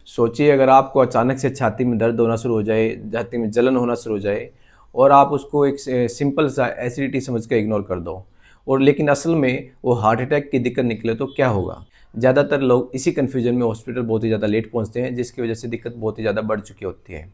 सोचिए अगर आपको अचानक से छाती में दर्द होना शुरू हो जाए, छाती में जलन होना शुरू हो जाए और आप उसको एक सिंपल सा एसिडिटी समझ के इग्नोर कर दो और लेकिन असल में वो हार्ट अटैक की दिक्कत निकले तो क्या होगा? ज़्यादातर लोग इसी कन्फ्यूजन में हॉस्पिटल बहुत ही ज़्यादा लेट पहुँचते हैं, जिसकी वजह से दिक्कत बहुत ही ज़्यादा बढ़ चुकी होती है।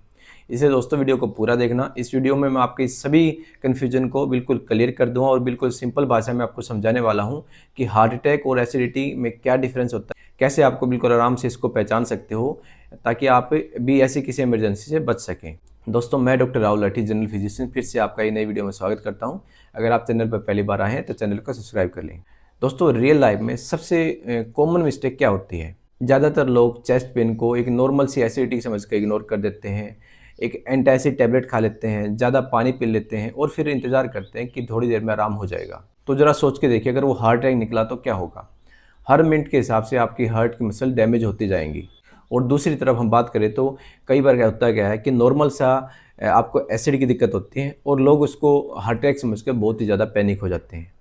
इसलिए दोस्तों वीडियो को पूरा देखना। इस वीडियो में मैं आपके सभी कन्फ्यूजन को बिल्कुल क्लियर कर दूँगा और बिल्कुल सिंपल भाषा में आपको समझाने वाला हूँ कि हार्ट अटैक और एसिडिटी में क्या डिफरेंस होता है, कैसे आपको बिल्कुल आराम से इसको पहचान सकते हो ताकि आप भी ऐसी किसी इमरजेंसी से बच सकें। दोस्तों मैं डॉक्टर राहुल लाठी, जनरल फिजिशियन, फिर से आपका ये नई वीडियो में स्वागत करता हूँ। अगर आप चैनल पर पहली बार आए हैं तो चैनल को सब्सक्राइब कर लें। दोस्तों रियल लाइफ में सबसे कॉमन मिस्टेक क्या होती है? ज़्यादातर लोग चेस्ट पेन को एक नॉर्मल सी एसिडिटी समझ कर इग्नोर कर देते हैं, एक एंटासिड टैबलेट खा लेते हैं, ज़्यादा पानी पी लेते हैं और फिर इंतज़ार करते हैं कि थोड़ी देर में आराम हो जाएगा। तो ज़रा सोच के देखिए, अगर वो हार्ट अटैक निकला तो क्या होगा? हर मिनट के हिसाब से आपकी हार्ट की मसल डैमेज होती जाएंगी। और दूसरी तरफ हम बात करें तो कई बार क्या है कि नॉर्मल सा आपको एसिड की दिक्कत होती है और लोग उसको हार्ट अटैक समझ कर बहुत ही ज़्यादा पैनिक हो जाते हैं।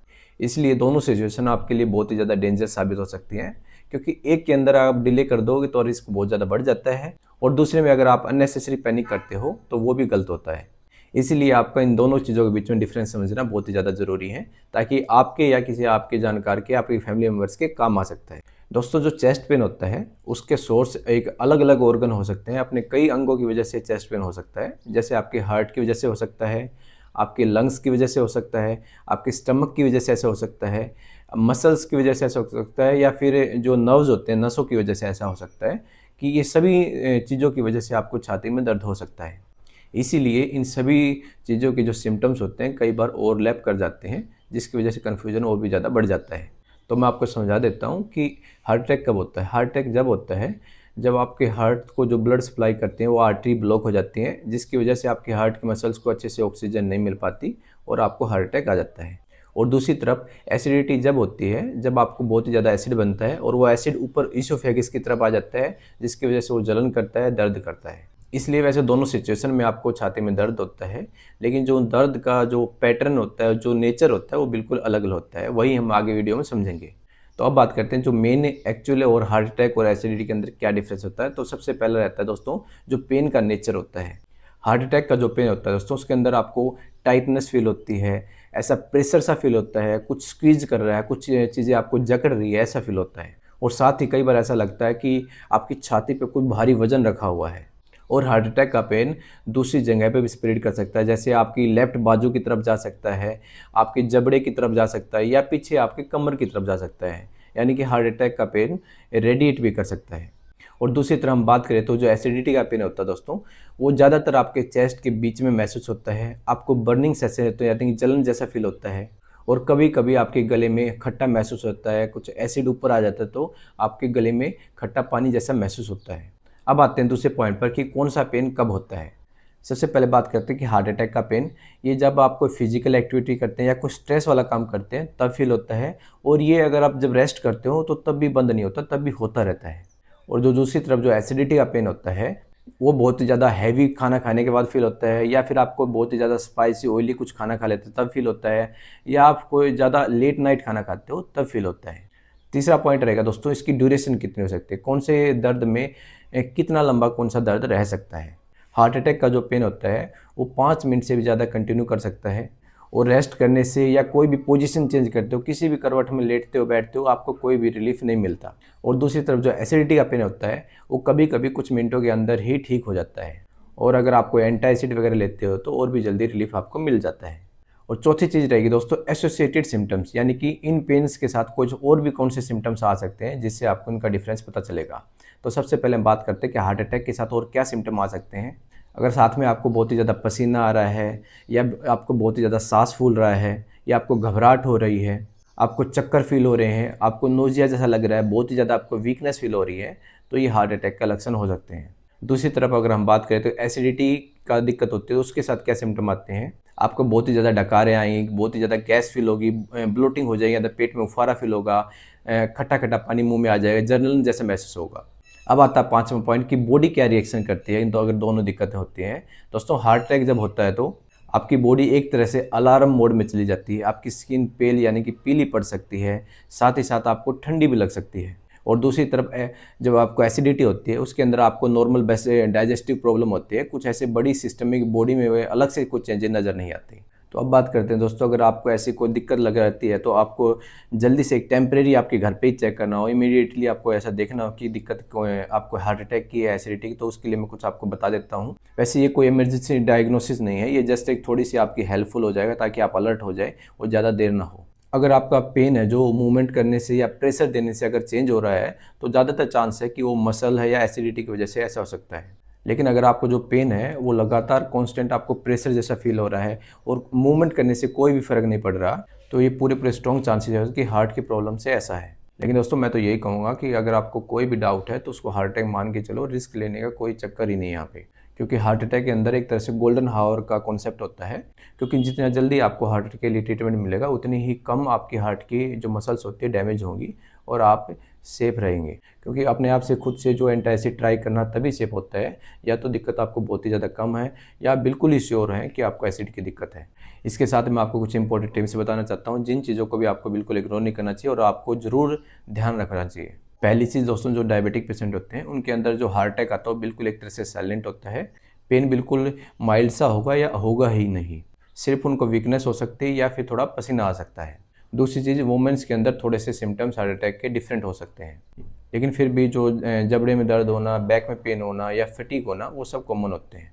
इसलिए दोनों सिचुएशन आपके लिए बहुत ही ज़्यादा डेंजरस साबित हो सकती हैं, क्योंकि एक के अंदर आप डिले कर दोगे तो रिस्क बहुत ज़्यादा बढ़ जाता है और दूसरे में अगर आप अननेसेसरी पैनिक करते हो तो वो भी गलत होता है। इसीलिए आपका इन दोनों चीज़ों के बीच में डिफरेंस समझना बहुत ही ज़्यादा ज़रूरी है, ताकि आपके या किसी आपके जानकार के, आपके फैमिली मेम्बर्स के काम आ सकता है। दोस्तों जो चेस्ट पेन होता है उसके सोर्स एक अलग अलग ऑर्गन हो सकते हैं, अपने कई अंगों की वजह से चेस्ट पेन हो सकता है। जैसे आपके हार्ट की वजह से हो सकता है, आपके लंग्स की वजह से हो सकता है, आपके स्टमक की वजह से ऐसा हो सकता है, मसल्स की वजह से ऐसा हो सकता है, या फिर जो नर्व्स होते हैं नसों की वजह से ऐसा हो सकता है कि ये सभी चीज़ों की वजह से आपको छाती में दर्द हो सकता है। इसीलिए इन सभी चीज़ों के जो सिम्टम्स होते हैं कई बार ओवरलैप कर जाते हैं, जिसकी वजह से कन्फ्यूजन और भी ज़्यादा बढ़ जाता है। तो मैं आपको समझा देता हूँ कि हार्ट अटैक कब होता है। हार्ट अटैक जब होता है जब आपके हार्ट को जो ब्लड सप्लाई करते हैं वो आर्टरी ब्लॉक हो जाती है, जिसकी वजह से आपके हार्ट के मसल्स को अच्छे से ऑक्सीजन नहीं मिल पाती और आपको हार्ट अटैक आ जाता है। और दूसरी तरफ एसिडिटी जब होती है, जब आपको बहुत ही ज़्यादा एसिड बनता है और वो एसिड ऊपर ईसोफेगस की तरफ आ जाता है, जिसकी वजह से वो जलन करता है, दर्द करता है। इसलिए वैसे दोनों सिचुएशन में आपको छाती में दर्द होता है, लेकिन जो दर्द का जो पैटर्न होता है, जो नेचर होता है, वो बिल्कुल अलग अलग होता है। वही हम आगे वीडियो में समझेंगे। तो अब बात करते हैं जो मेन एक्चुअल और हार्ट अटैक और एसिडिटी के अंदर क्या डिफरेंस होता है। तो सबसे पहला रहता है दोस्तों जो पेन का नेचर होता है। हार्ट अटैक का जो पेन होता है दोस्तों, उसके अंदर आपको टाइटनेस फील होती है, ऐसा प्रेशर सा फील होता है, कुछ स्क्वीज कर रहा है, कुछ चीज़ें आपको जकड़ रही है, ऐसा फील होता है। और साथ ही कई बार ऐसा लगता है कि आपकी छाती पे कोई भारी वजन रखा हुआ है। और हार्ट अटैक का पेन दूसरी जगह पे भी स्प्रेड कर सकता है, जैसे आपकी लेफ्ट बाजू की तरफ जा सकता है, आपके जबड़े की तरफ जा सकता है, या पीछे आपके कमर की तरफ जा सकता है। यानी कि हार्ट अटैक का पेन रेडिएट भी कर सकता है। और दूसरी तरफ हम बात करें तो जो एसिडिटी का पेन होता है दोस्तों, वो ज़्यादातर आपके चेस्ट के बीच में महसूस होता है। आपको बर्निंग सेंसेशन होता है, यानी कि जलन जैसा फील होता है। और कभी कभी आपके गले में खट्टा महसूस होता है, कुछ एसिड ऊपर आ जाता है तो आपके गले में खट्टा पानी जैसा महसूस होता है। अब आते हैं दूसरे पॉइंट पर कि कौन सा पेन कब होता है। सबसे पहले बात करते हैं कि हार्ट अटैक का पेन, ये जब आप कोई फिजिकल एक्टिविटी करते हैं या कुछ स्ट्रेस वाला काम करते हैं तब फील होता है। और ये अगर आप जब रेस्ट करते हो तो तब भी बंद नहीं होता, तब भी होता रहता है। और जो दूसरी तरफ जो एसिडिटी का पेन होता है, वो बहुत ही ज़्यादा हैवी खाना खाने के बाद फील होता है, या फिर आपको बहुत ही ज़्यादा स्पाइसी ऑयली कुछ खाना खा लेते हो तब फील होता है, या आप कोई ज़्यादा लेट नाइट खाना खाते हो तब फील होता है। तीसरा पॉइंट रहेगा दोस्तों इसकी ड्यूरेशन कितनी हो सकती है, कौन से दर्द में कितना लंबा कौन सा दर्द रह सकता है। हार्ट अटैक का जो पेन होता है वो 5 मिनट से भी ज़्यादा कंटिन्यू कर सकता है। और रेस्ट करने से या कोई भी पोजीशन चेंज करते हो, किसी भी करवट में लेटते हो बैठते हो, आपको कोई भी रिलीफ नहीं मिलता। और दूसरी तरफ जो एसिडिटी का पेन होता है वो कभी कभी कुछ मिनटों के अंदर ही ठीक हो जाता है। और अगर आप कोई एंटासिड वगैरह लेते हो तो और भी जल्दी रिलीफ आपको मिल जाता है। और चौथी चीज़ रहेगी दोस्तों एसोसिएटेड सिम्टम्स, यानी कि इन पेन्स के साथ कुछ और भी कौन से सिम्टम्स आ सकते हैं जिससे आपको इनका डिफरेंस पता चलेगा। तो सबसे पहले हम बात करते हैं कि हार्ट अटैक के साथ और क्या सिम्टम आ सकते हैं। अगर साथ में आपको बहुत ही ज़्यादा पसीना आ रहा है, या आपको बहुत ही ज़्यादा सांस फूल रहा है, या आपको घबराहट हो रही है, आपको चक्कर फील हो रहे हैं, आपको नोजिया जैसा लग रहा है, बहुत ही ज़्यादा आपको वीकनेस फील हो रही है, तो ये हार्ट अटैक का लक्षण हो सकते हैं। दूसरी तरफ अगर हम बात करें तो एसिडिटी का दिक्कत होती है, उसके साथ क्या सिम्टम आते हैं। आपको बहुत ही ज़्यादा डकारें आएंगी, बहुत ही ज़्यादा गैस फील होगी, ब्लोटिंग हो जाएगी, या पेट में उफारा फील होगा, खट्टा खट्टा पानी मुंह में आ जाएगा, जर्नल जैसा महसूस होगा। अब आता है पांचवा पॉइंट कि बॉडी क्या रिएक्शन करती है इन अगर दोनों दिक्कतें होती हैं। दोस्तों हार्ट अटैक जब होता है तो आपकी बॉडी एक तरह से अलार्म मोड में चली जाती है। आपकी स्किन पेल यानी कि पीली पड़ सकती है, साथ ही साथ आपको ठंडी भी लग सकती है। और दूसरी तरफ जब आपको एसिडिटी होती है उसके अंदर आपको नॉर्मल वैसे डाइजेस्टिव प्रॉब्लम होती है, कुछ ऐसे बड़ी सिस्टमिक बॉडी में वे अलग से कुछ चेंजेस नज़र नहीं आती। तो अब बात करते हैं दोस्तों, अगर आपको ऐसी कोई दिक्कत लग रहती है तो आपको जल्दी से एक टेम्परेरी आपके घर पे ही चेक करना हो, इमीडिएटली आपको ऐसा देखना हो कि दिक्कत आपको हार्ट अटैक की है, एसिडिटी की, तो उसके लिए मैं कुछ आपको बता देता हूँ। वैसे ये कोई इमरजेंसी डायग्नोसिस नहीं है, ये जस्ट एक थोड़ी सी आपकी हेल्पफुल हो जाएगा ताकि आप अलर्ट हो जाए और ज़्यादा देर ना हो। अगर आपका पेन है जो मूवमेंट करने से या प्रेशर देने से अगर चेंज हो रहा है तो ज़्यादातर चांस है कि वो मसल है या एसिडिटी की वजह से ऐसा हो सकता है। लेकिन अगर आपको जो पेन है वो लगातार कांस्टेंट आपको प्रेशर जैसा फील हो रहा है और मूवमेंट करने से कोई भी फ़र्क नहीं पड़ रहा, तो ये पूरे स्ट्रॉन्ग चांसेस है कि हार्ट की प्रॉब्लम से ऐसा है। लेकिन दोस्तों मैं तो यही कहूँगा कि अगर आपको कोई भी डाउट है तो उसको हार्ट अटैक मान के चलो, रिस्क लेने का कोई चक्कर ही नहीं है यहाँ पे। क्योंकि हार्ट अटैक के अंदर एक तरह से गोल्डन हावर का कॉन्सेप्ट होता है, क्योंकि जितना जल्दी आपको हार्ट अटैक के लिए ट्रीटमेंट मिलेगा उतनी ही कम आपकी हार्ट की जो मसल्स होती है डैमेज होंगी और आप सेफ रहेंगे। क्योंकि अपने आप से खुद से जो एंटासिड ट्राई करना तभी सेफ होता है, या तो दिक्कत आपको बहुत ही ज़्यादा कम है या बिल्कुल ही श्योर है कि आपको एसिड की दिक्कत है। इसके साथ मैं आपको कुछ इंपॉर्टेंट टिप्स बताना चाहता हूँ जिन चीज़ों को भी आपको बिल्कुल इग्नोर नहीं करना चाहिए और आपको ज़रूर ध्यान रखना चाहिए। पहली चीज़ दोस्तों, जो डायबिटिक पेशेंट होते हैं उनके अंदर जो हार्ट अटैक आता है बिल्कुल एक तरह से साइलेंट होता है। पेन बिल्कुल माइल्ड सा होगा या होगा ही नहीं, सिर्फ उनको वीकनेस हो सकती है या फिर थोड़ा पसीना आ सकता है। दूसरी चीज़, वुमेन्स के अंदर थोड़े से सिम्टम्स हार्ट अटैक के डिफरेंट हो सकते हैं, लेकिन फिर भी जो जबड़े में दर्द होना, बैक में पेन होना या फटीग होना, वो सब कॉमन होते हैं।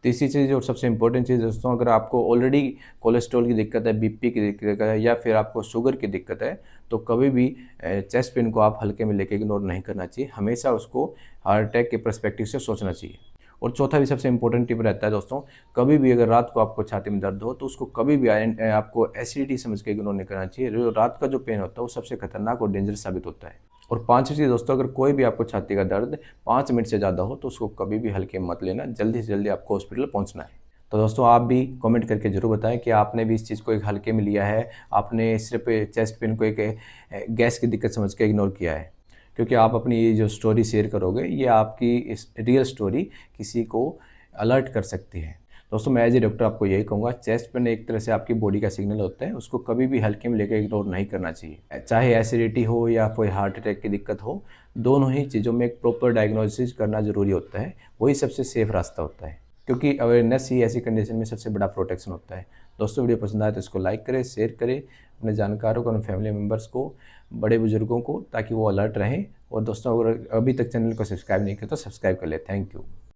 तीसरी चीज़ और सबसे इंपॉर्टेंट चीज़ दोस्तों, अगर आपको ऑलरेडी कोलेस्ट्रॉल की दिक्कत है, बीपी की दिक्कत है या फिर आपको शुगर की दिक्कत है, तो कभी भी चेस्ट पेन को आप हल्के में लेके इग्नोर नहीं करना चाहिए, हमेशा उसको हार्ट अटैक के पर्सपेक्टिव से सोचना चाहिए। और चौथा भी सबसे इंपॉर्टेंट टिप रहता है दोस्तों, कभी भी अगर रात को आपको छाती में दर्द हो तो उसको कभी भी आपको एसिडिटी समझ के इग्नोर नहीं करना चाहिए। जो रात का जो पेन होता है वो सबसे खतरनाक और डेंजरस साबित होता है। और पांचवी चीज़ दोस्तों, अगर कोई भी आपको छाती का दर्द 5 मिनट से ज़्यादा हो तो उसको कभी भी हल्के में मत लेना, जल्दी से जल्दी आपको हॉस्पिटल पहुँचना है। तो दोस्तों आप भी कमेंट करके ज़रूर बताएं कि आपने भी इस चीज़ को एक हल्के में लिया है, आपने सिर्फ चेस्ट पेन को एक गैस की दिक्कत समझ के इग्नोर किया है। क्योंकि आप अपनी ये जो स्टोरी शेयर करोगे ये आपकी इस रियल स्टोरी किसी को अलर्ट कर सकती है। दोस्तों मैं एज ए डॉक्टर आपको यही कहूँगा, चेस्ट पेन एक तरह से आपकी बॉडी का सिग्नल होता है, उसको कभी भी हल्के में लेकर इग्नोर नहीं करना चाहिए। चाहे एसिडिटी हो या कोई हार्ट अटैक की दिक्कत हो, दोनों ही चीज़ों में एक प्रॉपर डायग्नोसिस करना ज़रूरी होता है, वही सबसे सेफ रास्ता होता है। क्योंकि अवेयरनेस ही ऐसी कंडीशन में सबसे बड़ा प्रोटेक्शन होता है। दोस्तों वीडियो पसंद आए तो इसको लाइक करें, शेयर करें अपने जानकारों को, अपने फैमिली मेम्बर्स को, बड़े बुजुर्गों को, ताकि वो अलर्ट रहें। और दोस्तों अगर अभी तक चैनल को सब्सक्राइब नहीं किया तो सब्सक्राइब कर ले। Thank you.